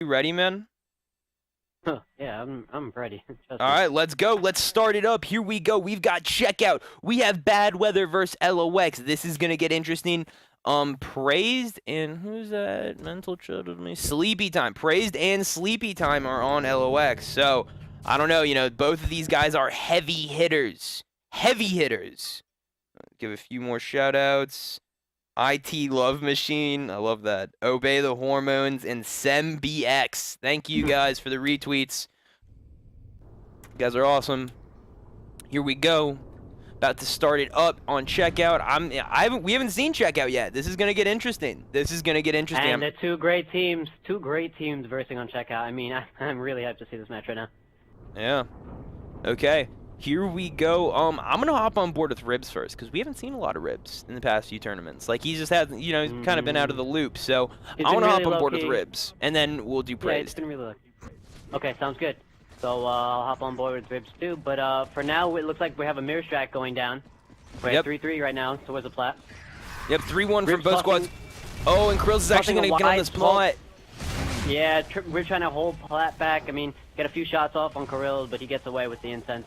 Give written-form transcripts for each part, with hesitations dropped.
You ready, man? Yeah, I'm ready. All right, let's go. Let's start it up. Here we go. We've got checkout. We have bad weather versus LoX. This is gonna get interesting. Praised and who's that? Mental children. Sleepy time. Praised and Sleepy time are on LoX. So I don't know. Both of these guys are heavy hitters. Heavy hitters. Give a few more shout outs. IT Love Machine. I love that. Obey the Hormones and SemBX. Thank you guys for the retweets. You guys are awesome. Here we go. About to start it up on checkout. We haven't seen checkout yet. This is gonna get interesting. And the two great teams versing on checkout. I mean, I'm really hyped to see this match right now. Yeah. Okay. Here we go. I'm gonna hop on board with Ribs first because we haven't seen a lot of Ribs in the past few tournaments. Like he's just had, he's kind of been out of the loop. So I want to hop on board with Ribs, and then we'll do Praise. Yeah, it's been really lucky. Okay, sounds good. So I'll hop on board with Ribs too. But for now, it looks like we have a mirror strat going down. We're at 3-3 right now towards the plat. Yep, 3-1 from both squads. Oh, and Krills is actually gonna get on this plot. Yeah, we're trying to hold plat back. I mean, get a few shots off on Kirill, but he gets away with the incense.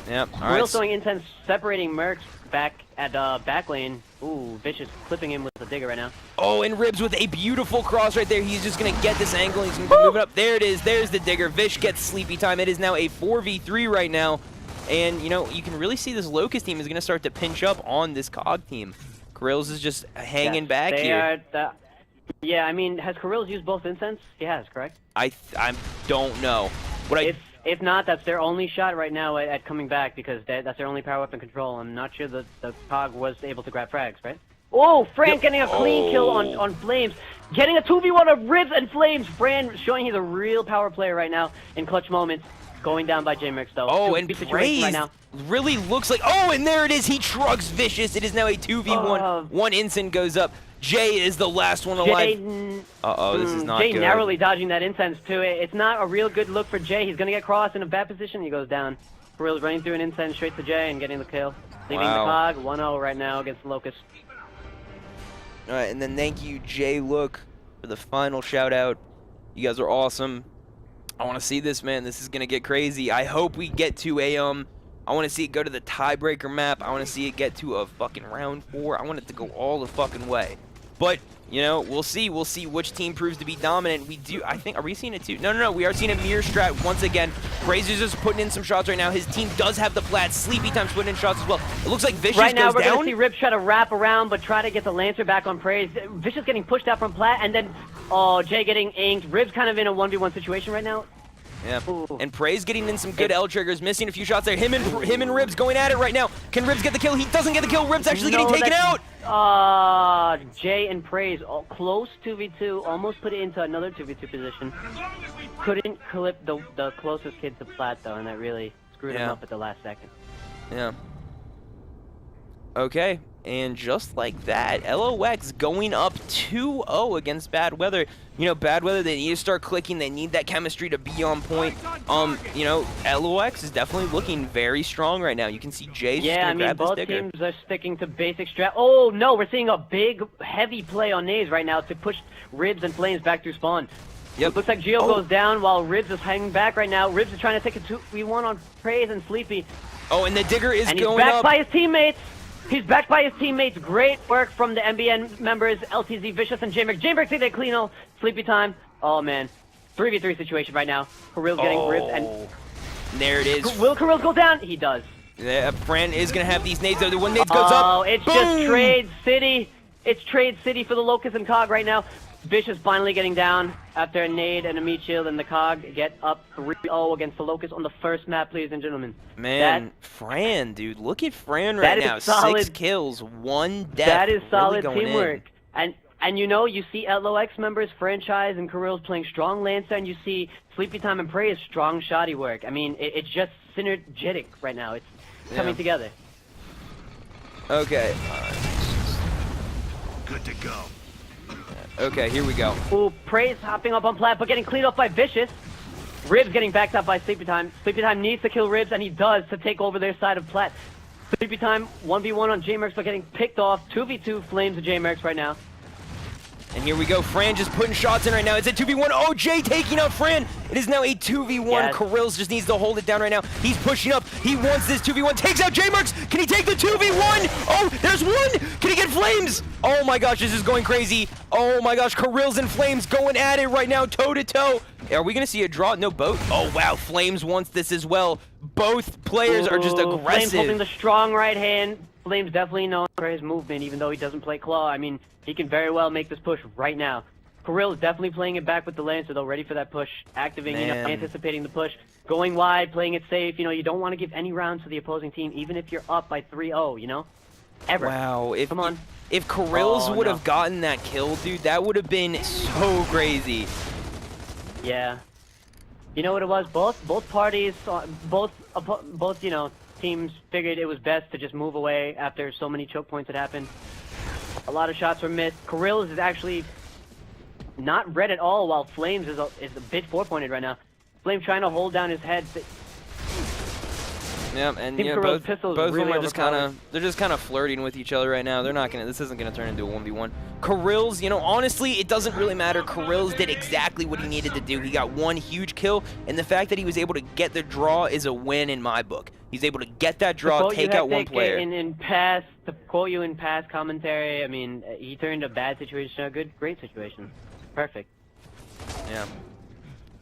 Yep. All Real right. throwing incense, separating Mercs back at back lane. Ooh, Vicious clipping him with the digger right now. Oh, and Ribs with a beautiful cross right there. He's just gonna get this angle. He's gonna move it up. There it is. There's the digger. Vish gets sleepy time. It is now a 4v3 right now, and you can really see this Locust team is gonna start to pinch up on this COG team. Krills is just hanging back here. Yeah, I mean, has Krills used both incense? He has, correct? I don't know. If not, that's their only shot right now at coming back because that's their only power weapon control. I'm not sure that the COG was able to grab frags, right? Oh, Fran getting a clean kill on Flames. Getting a 2v1 of Ribs and Flames. Fran showing he's a real power player right now in clutch moments. Going down by JMerx though. Oh, and Praise right now really looks like... Oh, and there it is. He trucks Vicious. It is now a 2v1. One instant goes up. Jay is the last one alive. Uh-oh, this is not good. Jay narrowly dodging that incense too. It's not a real good look for Jay. He's going to get crossed in a bad position. He goes down. Kirill's running through an incense straight to Jay and getting the kill. Leaving the COG 1-0 right now against the Locust. All right, and then thank you, Jay Look, for the final shout-out. You guys are awesome. I want to see this, man. This is going to get crazy. I hope we get to a... I want to see it go to the tiebreaker map. I want to see it get to a fucking round 4. I want it to go all the fucking way. But, we'll see. We'll see which team proves to be dominant. I think, are we seeing it too? No. We are seeing a mirror strat once again. Brazer's just putting in some shots right now. His team does have the plat. Sleepy Time's putting in shots as well. It looks like Vicious goes down. Right now, we're going to see Rip try to wrap around, but try to get the Lancer back on Praise. Vicious getting pushed out from plat, and then, Jay getting inked. Rib's kind of in a 1v1 situation right now. Yeah, and Praise getting in some good L triggers, missing a few shots there. Him and Ribs going at it right now. Can Ribs get the kill? He doesn't get the kill. Ribs actually getting taken out. Jay and Praise close 2v2, almost put it into another 2v2 position. Couldn't clip the closest kid to plat though, and that really screwed him up at the last second. Yeah. Okay, and just like that, LoX going up 2-0 against Bad Weather. Bad Weather, they need to start clicking. They need that chemistry to be on point. LoX is definitely looking very strong right now. You can see Jay's just grab this digger. Both teams are sticking to basic strat. Oh, no, we're seeing a big, heavy play on Naves right now to push Ribs and Flames back through spawn. Yep. It looks like Geo goes down while Ribs is hanging back right now. Ribs is trying to take a 2v1 on Praise and Sleepy. Oh, and the digger is going up. And he's backed by his teammates. He's backed by his teammates. Great work from the MBN members, LTZ, Vicious, and JMerx. JMerx take that clean all. Sleepy time. Oh, man. 3v3 situation right now. Kirill's getting Ribs, and... There it is. Will Kirill go down? He does. Yeah, Fran is going to have these nades. The one nade goes up. Oh, it's just Trade City. It's Trade City for the Locust and COG right now. Vicious finally getting down after a nade and a meat shield, and the COG get up 3-0 against the Locust on the first map, ladies and gentlemen. Man, Fran, dude, look at Fran right now. Solid, 6 kills, 1 death. That is solid teamwork. And you see LoX members, Franchise, and Kirill's playing strong Lancer, and you see Sleepy Time and Praise strong shoddy work. I mean, it's just synergetic right now. It's coming together. Okay. Good to go. Okay, here we go. Ooh, Praise hopping up on plat, but getting cleaned up by Vicious. Ribs getting backed up by Sleepy Time. Sleepy Time needs to kill Ribs, and he does to take over their side of plat. Sleepy Time 1v1 on JMerx, but getting picked off. 2v2 Flames of JMerx right now. And here we go. Fran just putting shots in right now. It's a 2v1. Oh, Jay taking out Fran. It is now a 2v1. Yes. Kirill's just needs to hold it down right now. He's pushing up. He wants this 2v1. Takes out J-Mercs. Can he take the 2v1? Oh, there's one. Can he get Flames? Oh my gosh, this is going crazy. Oh my gosh, Kirill's and Flames going at it right now, toe to toe. Are we going to see a draw? No, both. Oh wow, Flames wants this as well. Both players are just aggressive. Flames holding the strong right hand. Flames definitely known for his movement, even though he doesn't play Claw. I mean, he can very well make this push right now. Kirill is definitely playing it back with the Lancer, though, ready for that push, activating, anticipating the push, going wide, playing it safe. You don't want to give any rounds to the opposing team, even if you're up by 3-0, Ever. Wow. Come on. If Kirill's would have gotten that kill, dude, that would have been so crazy. Yeah. You know what it was? Both parties, both teams figured it was best to just move away after so many choke points had happened. A lot of shots were missed. Kirill is actually not red at all, while Flames is a bit 4-pointed right now. Flames trying to hold down his head. Yeah, and both of them are just kind of flirting with each other right now. They're not gonna. This isn't gonna turn into a 1v1. Kirill's, honestly, it doesn't really matter. Kirill's did exactly what he needed to do. He got one huge kill, and the fact that he was able to get the draw is a win in my book. He's able to get that draw, take out one player. To quote you in past commentary, I mean, he turned a bad situation to a great situation. Perfect. Yeah.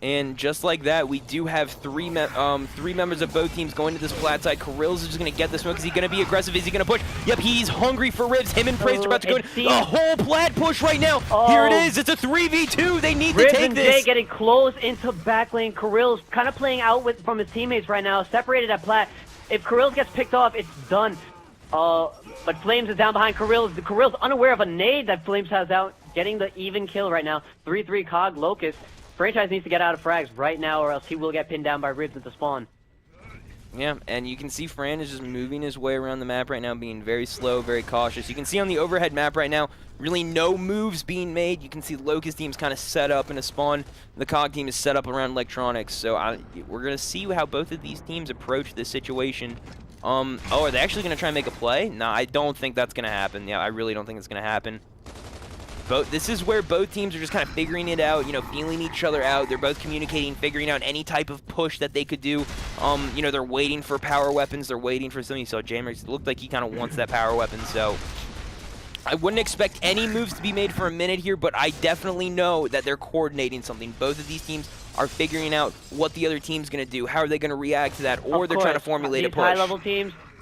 And just like that, we do have three members of both teams going to this flat side. Kirill's is just going to get this one. Is he going to be aggressive? Is he going to push? Yep, he's hungry for ribs. Him and Praise are about to go in. A whole plat push right now. Here it is. It's a 3v2. They need to take this. Ribs and Jay getting close into back lane. Kirill's kind of playing out from his teammates right now. Separated at plat. If Kirill gets picked off, it's done. But Flames is down behind Kirill. Kirill's unaware of a nade that Flames has out. Getting the even kill right now. 3-3 Cog Locust. Franchise needs to get out of frags right now, or else he will get pinned down by Ribs at the spawn. Yeah, and you can see Fran is just moving his way around the map right now, being very slow, very cautious. You can see on the overhead map right now, really no moves being made. You can see Locust team's kind of set up in a spawn. The COG team is set up around electronics. So we're going to see how both of these teams approach this situation. Are they actually going to try and make a play? No, I don't think that's going to happen. Yeah, I really don't think it's going to happen. This is where both teams are just kind of figuring it out, feeling each other out. They're both communicating, figuring out any type of push that they could do. They're waiting for power weapons. They're waiting for something. So J-Mercs looked like he kind of wants that power weapon. So I wouldn't expect any moves to be made for a minute here, but I definitely know that they're coordinating something. Both of these teams are figuring out what the other team's going to do. How are they going to react to that? Or they're trying to formulate a push.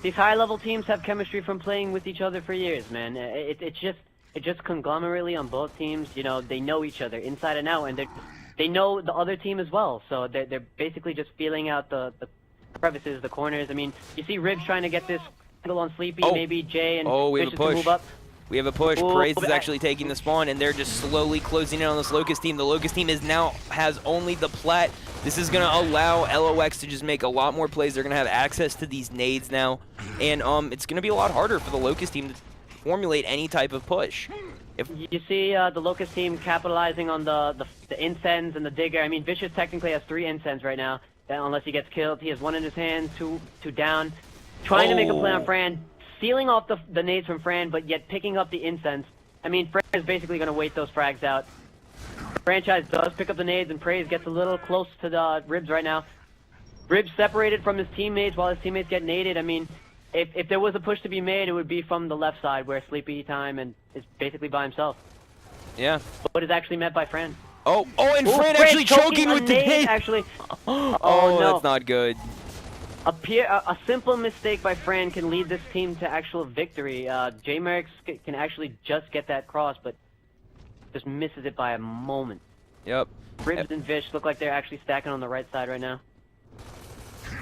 These high-level teams have chemistry from playing with each other for years, man. It's just conglomerately on both teams. They know each other inside and out, and they know the other team as well. So they're basically just feeling out the crevices, the corners. I mean, you see Ribs trying to get this angle on Sleepy, maybe Jay and Vicious to move up. We have a push. Praise is actually taking the spawn, and they're just slowly closing in on this Locust team. The Locust team has only the plat. This is going to allow LoX to just make a lot more plays. They're going to have access to these nades now, and it's going to be a lot harder for the Locust team to formulate any type of push. You see the Locust team capitalizing on the incense and the digger. I mean, Vicious technically has 3 incense right now, unless he gets killed. He has 1 in his hand, two down. Trying to make a play on Fran, sealing off the nades from Fran, but yet picking up the incense. I mean, Fran is basically going to wait those frags out. Franchise does pick up the nades, and Praise gets a little close to the Ribs right now. Ribs separated from his teammates while his teammates get naded. I mean, if there was a push to be made, it would be from the left side, where Sleepy Time is basically by himself. Yeah. But is actually met by Fran. And Fran actually choking with the nade. Actually. Oh, no. That's not good. A simple mistake by Fran can lead this team to actual victory. J-Mercs can actually just get that cross, but just misses it by a moment. Yep. Ribs and Vish look like they're actually stacking on the right side right now.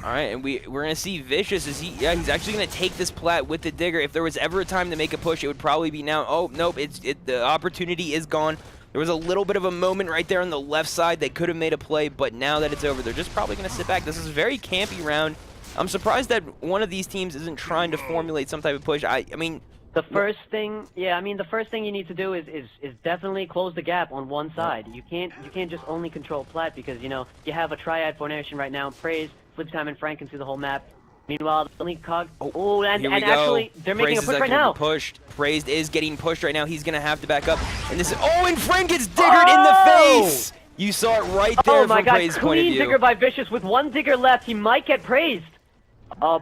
All right, and we're going to see Vicious. He's actually going to take this plat with the digger. If there was ever a time to make a push, it would probably be now. Oh, nope, the opportunity is gone. There was a little bit of a moment right there on the left side. They could have made a play, but now that it's over, they're just probably going to sit back. This is a very campy round. I'm surprised that one of these teams isn't trying to formulate some type of push. I mean... The first thing you need to do is definitely close the gap on one side. You can't just only control plat, because you have a triad formation right now. Praise, Flip Time, and Frank can see the whole map. Meanwhile, the only cog. Oh, Oh, and here we go. actually, they're making Praise a is push right actually now. pushed. Praised is getting pushed right now. He's gonna have to back up. And this is, oh, and Frank gets diggered in the face. You saw it right there Oh my from God! Praised point of Clean view. digger by Vicious with one digger left. He might get praised.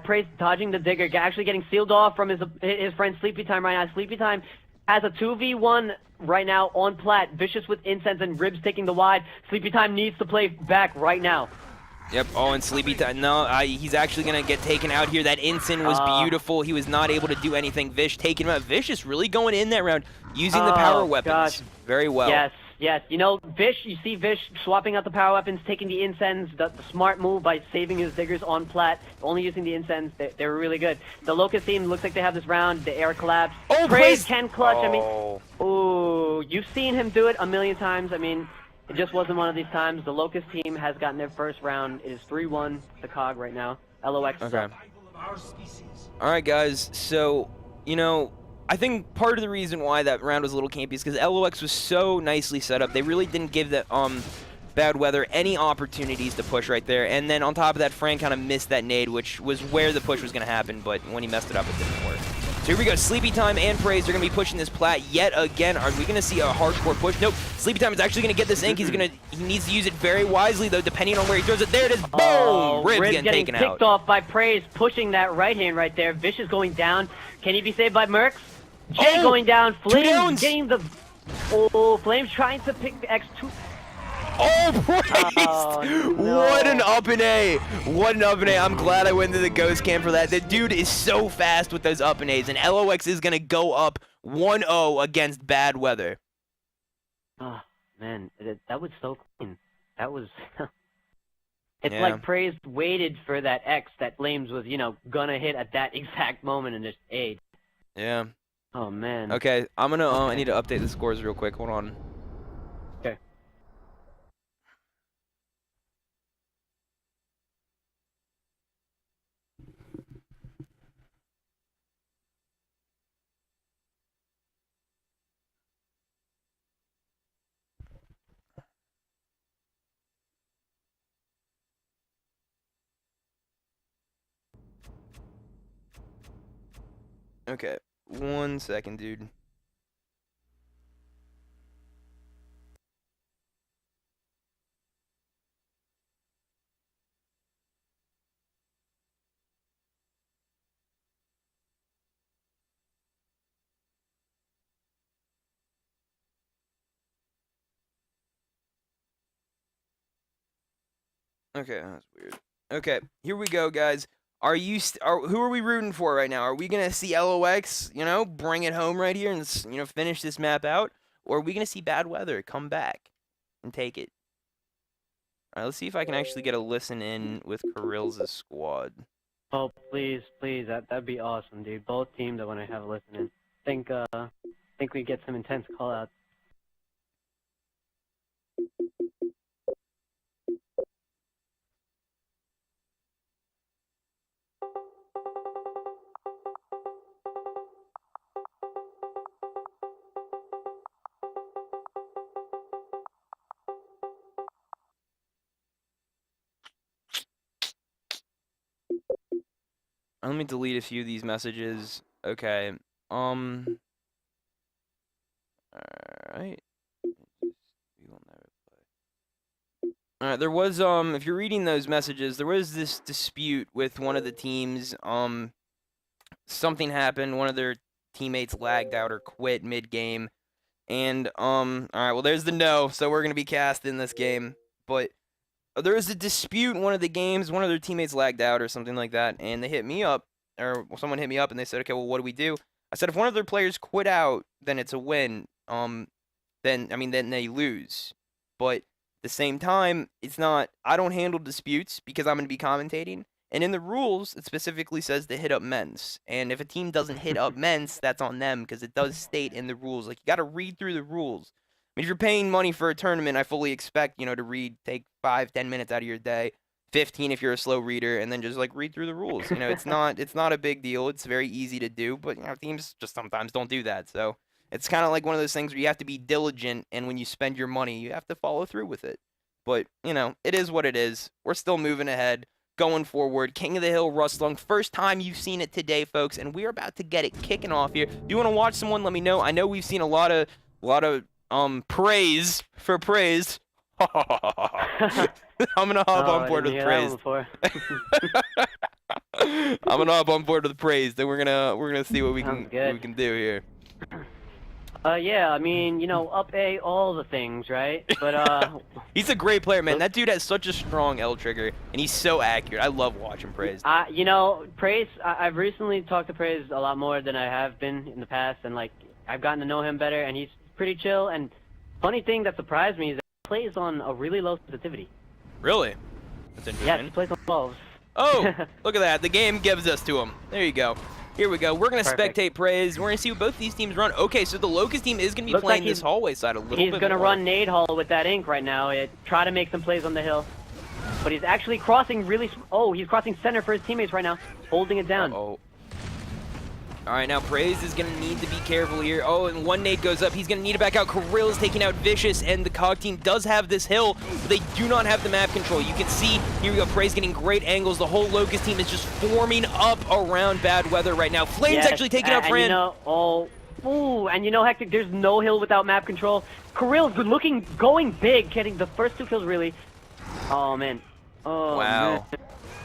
Praised dodging the digger, actually getting sealed off from his friend Sleepy Time right now. Sleepy Time has a 2v1 right now on plat. Vicious with incense and Ribs taking the wide. Sleepy Time needs to play back right now. Yep. Oh, and Sleepy Time. No, he's actually gonna get taken out here. That Ensign was beautiful. He was not able to do anything. Vish taking him out. Vicious really going in that round, using the power weapons very well. Yes, yes. You know, Vish. You see Vish swapping out the power weapons, taking the incense. The smart move by saving his diggers on plat, only using the incense. They were really good. The Locust team looks like they have this round. The air collapse. Oh, Praise can clutch. Oh. I mean, ooh, you've seen him do it a million times. I mean. It just wasn't one of these times. The Locust team has gotten their first round. It is 3-1 the COG right now. LoX. Okay. All right, guys. So, you know, I think part of the reason why that round was a little campy is because LoX was so nicely set up. They really didn't give the Bad Weather any opportunities to push right there. And then on top of that, Frank kind of missed that nade, which was where the push was going to happen. But when he messed it up, it didn't work. So here we go. Sleepy Time and Praise are going to be pushing this plat yet again. Are we going to see a hardcore push? Nope. Sleepy Time is actually going to get this ink. He needs to use it very wisely, though, depending on where he throws it. There it is. Boom! Ribs getting taken out. Picked off by Praise, pushing that right hand right there. Vish is going down. Can he be saved by Mercs? Jay going down. Flames getting the... Oh, Flames trying to pick the X2. Oh, Praised! No. What an up and A! What an up and A! I'm glad I went to the ghost cam for that. The dude is so fast with those up and A's, and LoX is gonna go up 1-0 against Bad Weather. Oh man, that was so clean. That was. It's like Praise waited for that X that Flames was, you know, gonna hit at that exact moment and just aid. Yeah. Oh man. Okay, I'm gonna. I need to update the scores real quick. Hold on. Okay. Okay, 1 second, dude. Okay, that's weird. Okay, here we go, guys. Who are we rooting for right now? Are we gonna see LoX, you know, bring it home right here and, you know, finish this map out, or are we gonna see Bad Weather come back and take it? All right, let's see if I can actually get a listen in with Kirill's squad. Oh please, please, that'd be awesome, dude. Both teams I want to have a listen in. Think we get some intense call outs. Let me delete a few of these messages. Okay. Alright. Alright, there was, if you're reading those messages, there was this dispute with one of the teams. Something happened. One of their teammates lagged out or quit mid-game. And, alright, well, there's the no, so we're gonna be cast in this game. But there was a dispute in one of the games. One of their teammates lagged out or something like that, and they hit me up, or someone hit me up, and they said, okay, well, what do we do? I said, if one of their players quit out, then it's a win. Then they lose. But at the same time, it's not, I don't handle disputes because I'm going to be commentating. And in the rules, it specifically says to hit up men's. And if a team doesn't hit up men's, that's on them because it does state in the rules. Like, you got to read through the rules. I mean, if you're paying money for a tournament, I fully expect, you know, to take 5-10 minutes out of your day, 15 if you're a slow reader, and then just, like, read through the rules. You know, it's not a big deal. It's very easy to do, but, you know, teams just sometimes don't do that. So it's kind of like one of those things where you have to be diligent, and when you spend your money, you have to follow through with it. But, you know, it is what it is. We're still moving ahead. going forward. King of the Hill, Rustlung. First time you've seen it today, folks, and we're about to get it kicking off here. If you want to watch someone, let me know. I know we've seen a lot of praise for praise. I'm gonna hop on board with praise. I'm gonna hop on board with praise. Then we're gonna see what we can do here. Yeah, I mean, you know, up A, all the things, right? But he's a great player, man. That dude has such a strong L trigger, and he's so accurate. I love watching Praise. You know, Praise. I've recently talked to Praise a lot more than I have been in the past, and like I've gotten to know him better, and he's pretty chill. And funny thing that surprised me is that he plays on a really low sensitivity. Really? That's interesting. Yeah, he plays on 12s. Oh, look at that. The game gives us to him. There you go. Here we go. We're going to spectate Praise. We're going to see what both these teams run. Okay, so the LoX team is going to be playing this hallway side a little bit more. He's going to run nade hall with that ink right now. Try to make some plays on the hill. But he's actually crossing really... Oh, he's crossing center for his teammates right now. Holding it down. Uh-oh. All right, now Praise is going to need to be careful here. Oh, and one nade goes up. He's going to need to back out. Kirill is taking out Vicious, and the COG team does have this hill, but they do not have the map control. You can see, here we go, Praise getting great angles. The whole LoX team is just forming up around bad weather right now. Flame's actually taking out Fran. You know, and you know, Hectic, there's no hill without map control. Kirill's going big, getting the first 2 kills, really. Oh, man. Oh, wow. Man.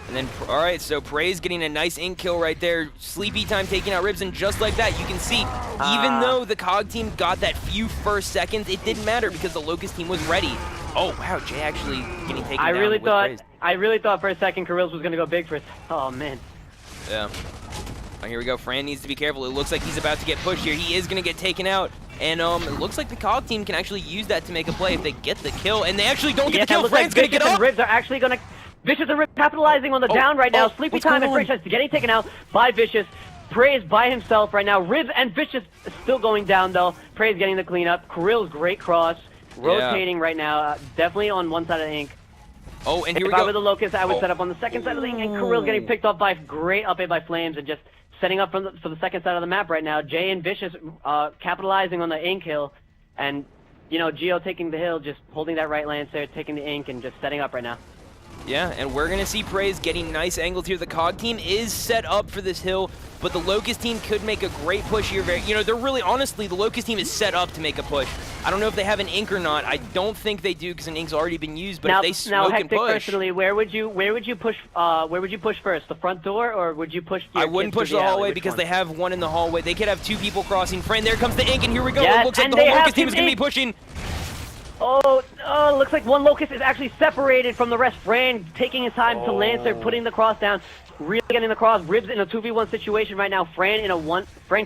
And then, all right, so Praise getting a nice ink kill right there. Sleepy Time taking out Ribs, and just like that, you can see, even though the COG team got that few first seconds, it didn't matter because the LoX team was ready. Oh, wow, Jay actually getting taken down with Praise. I really thought for a second Kirill's was going to go big for it. Oh, man. Yeah. Oh, here we go. Fran needs to be careful. It looks like he's about to get pushed here. He is going to get taken out. And it looks like the COG team can actually use that to make a play if they get the kill. And they actually don't get the kill. Fran's going to get up. Ribs are actually going to... Vicious and Ribs capitalizing on the down right now. Sleepy Time and Franchise getting taken out by Vicious. Praise by himself right now. Ribs and Vicious still going down though. Praise getting the cleanup. Kirill's great cross. Rotating right now. Definitely on one side of the ink. Oh, and here we go. If I were the LoX, I would set up on the second side of the ink. And Kirill getting picked off by great up A by Flames and just setting up for the second side of the map right now. Jay and Vicious capitalizing on the ink hill. And, you know, Geo taking the hill, just holding that right lance there, taking the ink and just setting up right now. Yeah, and we're going to see Praise getting nice angles here. The COG team is set up for this hill, but the LoX team could make a great push here. You know, they're really, honestly, the LoX team is set up to make a push. I don't know if they have an ink or not. I don't think they do because an ink's already been used, but now, if they smoke and push... personally, where would you push first? The front door, or would you push I wouldn't push the hallway because they have one in the hallway. They could have 2 people crossing. Fran, there comes the ink, and here we go. Yes, it looks like the whole LoX team is going to be pushing. Oh, looks like one LoX is actually separated from the rest. Fran taking his time to Lancer, putting the cross down, really getting the cross. Ribs in a 2v1 situation right now. Fran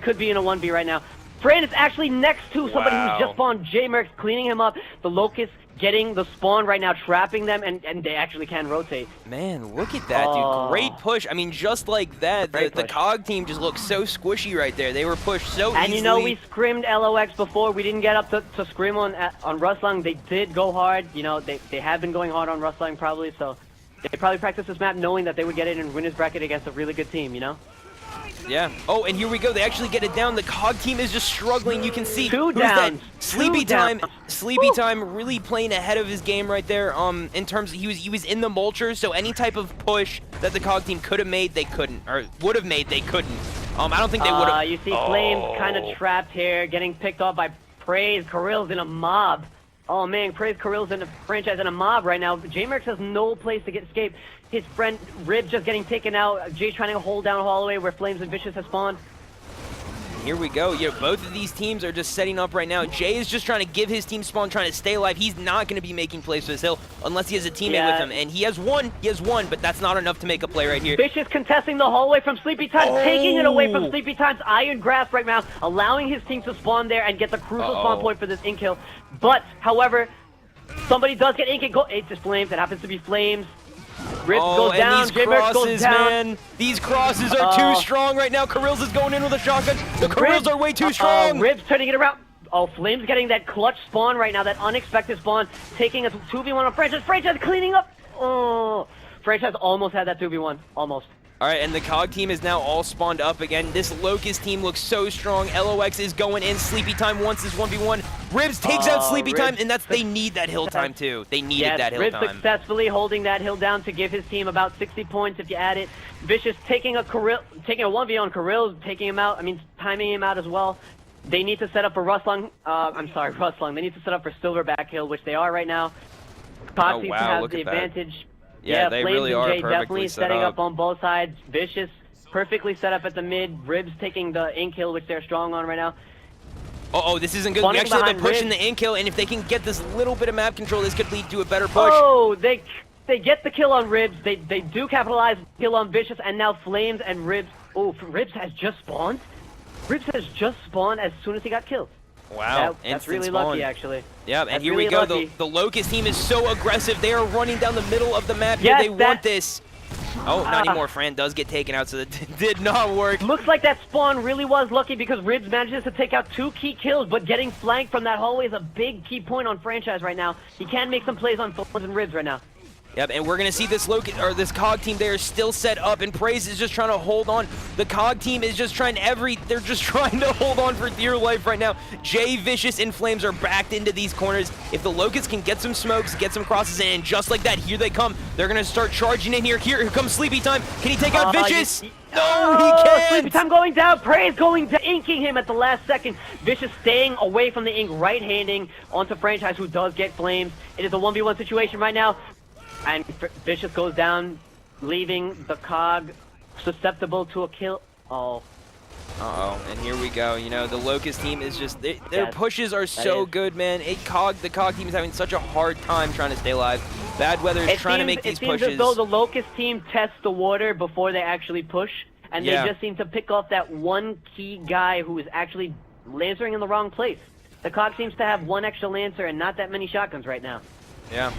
could be in a 1v right now. Fran is actually next to somebody who's just spawned. J-Merc cleaning him up. The LoX getting the spawn right now, trapping them, and they actually can rotate. Man, look at that, dude. Great push. I mean, just like that, the COG team just looks so squishy right there. They were pushed so easily. And you know, we scrimmed LoX before. We didn't get up to scrim on Rustlung. They did go hard. You know, they have been going hard on Rustlung probably, so they probably practiced this map knowing that they would get it in winner's bracket against a really good team, you know? Yeah. Oh, and here we go. They actually get it down. The COG team is just struggling. You can see 2 down. Sleepy Time. Sleepy Time really playing ahead of his game right there. In terms of he was in the mulcher, so any type of push that the COG team could have made, they couldn't, or would have made, they couldn't. I don't think they would have. You see Flames kind of trapped here, getting picked off by Praise. Kirill's in a mob. Oh man, Praise Kirill's in a franchise in a mob right now. J-Merc has no place to escape. His friend Rib just getting taken out. Jay trying to hold down hallway where Flames and Vicious have spawned. Here we go. Yeah, both of these teams are just setting up right now. Jay is just trying to give his team spawn, trying to stay alive. He's not going to be making plays for this hill unless he has a teammate with him. And he has one, but that's not enough to make a play right here. Vicious contesting the hallway from Sleepy Time, taking it away from Sleepy Time's Iron Grasp right now, allowing his team to spawn there and get the crucial spawn point for this ink kill. But, however, somebody does get ink and go. It's just Flames. It happens to be Flames. Ribs goes down, J-Merc goes down. Man, these crosses are too strong right now. Kirill's is going in with a shotgun. The Kirills are way too strong. Ribs turning it around. Oh, Flames getting that clutch spawn right now, that unexpected spawn, taking a 2v1 on Franchise. Franchise cleaning up. Oh, Franchise almost had that 2v1, almost. All right, and the COG team is now all spawned up again. This Locust team looks so strong. LoX is going in. Sleepy Time wants this 1v1. Ribs takes out Sleepy Time, and they need that hill time too. They needed that hill Ribs time. successfully holding that hill down to give his team about 60 points if you add it. Vicious taking a 1v on Kirill, taking him out. I mean, timing him out as well. They need to set up for Rustlung. Rustlung. They need to set up for Silverback Hill, which they are right now. COG seems to have the advantage. Yeah, they Flames really and are Jay perfectly definitely set setting up. up on both sides. Vicious perfectly set up at the mid. Ribs taking the ink hill, which they're strong on right now. Oh, this isn't good. Spawning We actually have been behind pushing Ribs. the ink kill, and if they can get this little bit of map control, this could lead to a better push. Oh, they get the kill on Ribs. They do capitalize the kill on Vicious, and now Flames and Ribs. Oh, Ribs has just spawned. Ribs has just spawned as soon as he got killed. Wow, that's really instant spawn. lucky, actually. Yep, and That's here really we go. lucky. The Locust team is so aggressive. They are running down the middle of the map Yes, here. They want this. Oh, not anymore. Fran does get taken out, so that did not work. Looks like that spawn really was lucky because Ribs manages to take out 2 key kills, but getting flanked from that hallway is a big key point on Franchise right now. He can make some plays on Thorns and Ribs right now. Yep, and we're gonna see this this COG team there is still set up, and Praise is just trying to hold on. The COG team is just trying they're just trying to hold on for dear life right now. Jay, Vicious, and Flames are backed into these corners. If the Locusts can get some smokes, get some crosses in, and just like that, here they come. They're gonna start charging in here. Here comes Sleepy Time. Can he take out Vicious? No, he can't. Sleepy Time going down. Praise going down, inking him at the last second. Vicious staying away from the ink, right-handing onto Franchise, who does get Flames. It is a 1v1 situation right now. And Vicious goes down, leaving the COG susceptible to a kill. Oh. Uh-oh, and here we go. You know, the Locust team is just, their pushes are so good, man. The COG team is having such a hard time trying to stay alive. Bad Weather is trying to make these pushes. It seems as though the Locust team tests the water before they actually push, and they just seem to pick off that one key guy who is actually lancering in the wrong place. The COG seems to have one extra Lancer and not that many shotguns right now. Yeah,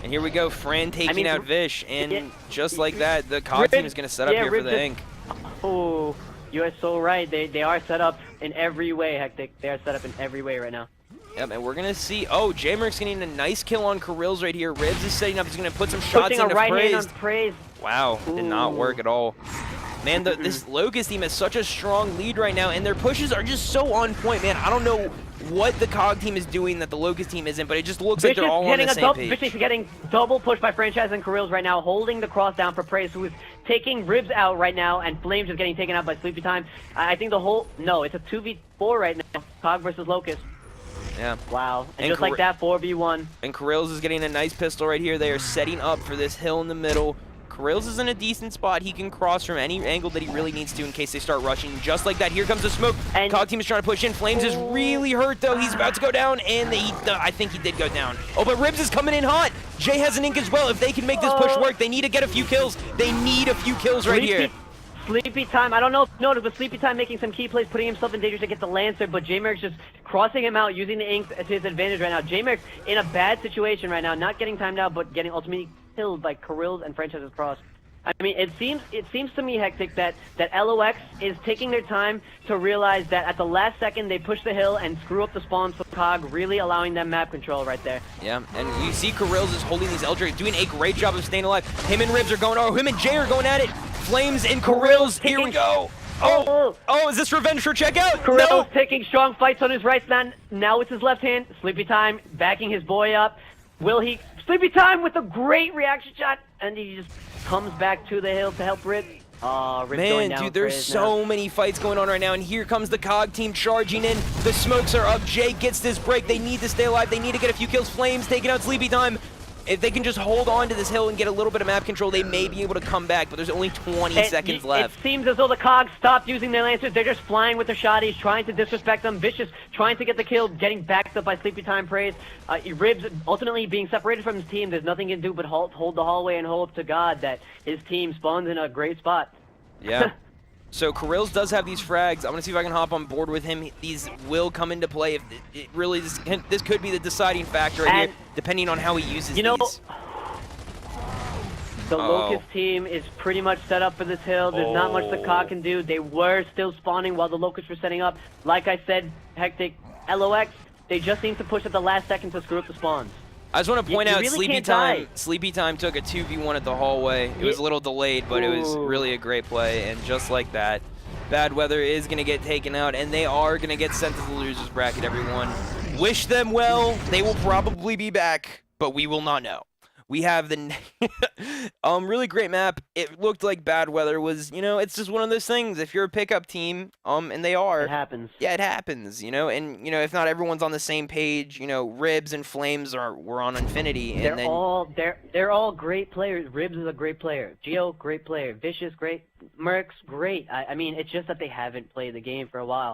and here we go, Fran taking out Vish, and just like that, the COG team is going to set up here for the ink. Oh, you are so right. They are set up in every way, Hectic. They are set up in every way right now. Yep, and we're going to see, oh, J-Merc's getting a nice kill on Kirill's right here. Ribs is setting up, he's going to put some shots into Putting a right hand on Praise. Praise. Wow, did not work at all. Man, this Locust team has such a strong lead right now, and their pushes are just so on point, man. I don't know what the COG team is doing that the Locust team isn't, but it just looks like they're all on the same page. Vicious getting double pushed by Franchise and Kirill's right now, holding the cross down for Praise, who is taking Ribs out right now, and Flames is getting taken out by Sleepy Time. I think no, it's a 2v4 right now, COG versus Locust. Yeah. Wow, and just like that, 4v1. And Kirill's is getting a nice pistol right here. They are setting up for this hill in the middle. Kirill's is in a decent spot. He can cross from any angle that he really needs to in case they start rushing. Just like that, here comes the smoke. And COG team is trying to push in. Flames is really hurt, though. He's about to go down, and I think he did go down. Oh, but Ribs is coming in hot. Jay has an ink as well. If they can make this push work, they need to get a few kills. They need a few kills right here. Sleepy Time, I don't know if you noticed, but Sleepy Time making some key plays, putting himself in danger to get the Lancer, but J-Merc's just crossing him out, using the ink to his advantage right now. J-Merc's in a bad situation right now, not getting timed out, but getting ultimately killed by Kirill's and Franchise's cross. I mean, it seems to me, Hectic, that LoX is taking their time to realize that at the last second they push the hill and screw up the spawns for COG, really allowing them map control right there. Yeah, and you see Kirill's is holding these Eldritch, doing a great job of staying alive. Him and Ribs are going, him and Jay are going at it. Flames and Kirill's, here we go. Oh, is this revenge for checkout? Kirill's taking strong fights on his right hand. Now it's his left hand. Sleepy Time backing his boy up. Will he? Sleepy Time with a great reaction shot, and he just comes back to the hill to help Ribs. Ribs going down. Dude, there's so many fights going on right now, and here comes the COG team charging in. The smokes are up. Jay gets this break. They need to stay alive. They need to get a few kills. Flames taking out Sleepy Time. If they can just hold on to this hill and get a little bit of map control, they may be able to come back, but there's only 20 seconds left. It seems as though the COG stopped using their Lancers. They're just flying with their shotties, trying to disrespect them. Vicious trying to get the kill, getting backed up by Sleepy Time Praise. Ribs ultimately being separated from his team. There's nothing he can do but hold the hallway and hope to God that his team spawns in a great spot. Yeah. So Kirill's does have these frags. I'm going to see if I can hop on board with him. These will come into play. If it really, this could be the deciding factor right here, depending on how he uses these. The Locust team is pretty much set up for this hill. There's not much the COG can do. They were still spawning while the Locusts were setting up. Like I said, Hectic, LoX, they just seem to push at the last second to screw up the spawns. I just want to point You out really Sleepy can't Time. die. Sleepy Time took a 2v1 at the hallway. It was a little delayed, but it was Ooh. really a great play. And just like that, Bad Weather is going to get taken out, and they are going to get sent to the losers bracket, everyone. Wish them well. They will probably be back, but we will not know. We have the really great map. It looked like Bad Weather was, it's just one of those things. If you're a pickup team, and they are, It happens. yeah, it happens, and if not everyone's on the same page, Ribs and Flames were on Infinity, and They're all great players. Ribs is a great player. Geo, great player. Vicious, great. Mercs, great. I mean, it's just that they haven't played the game for a while.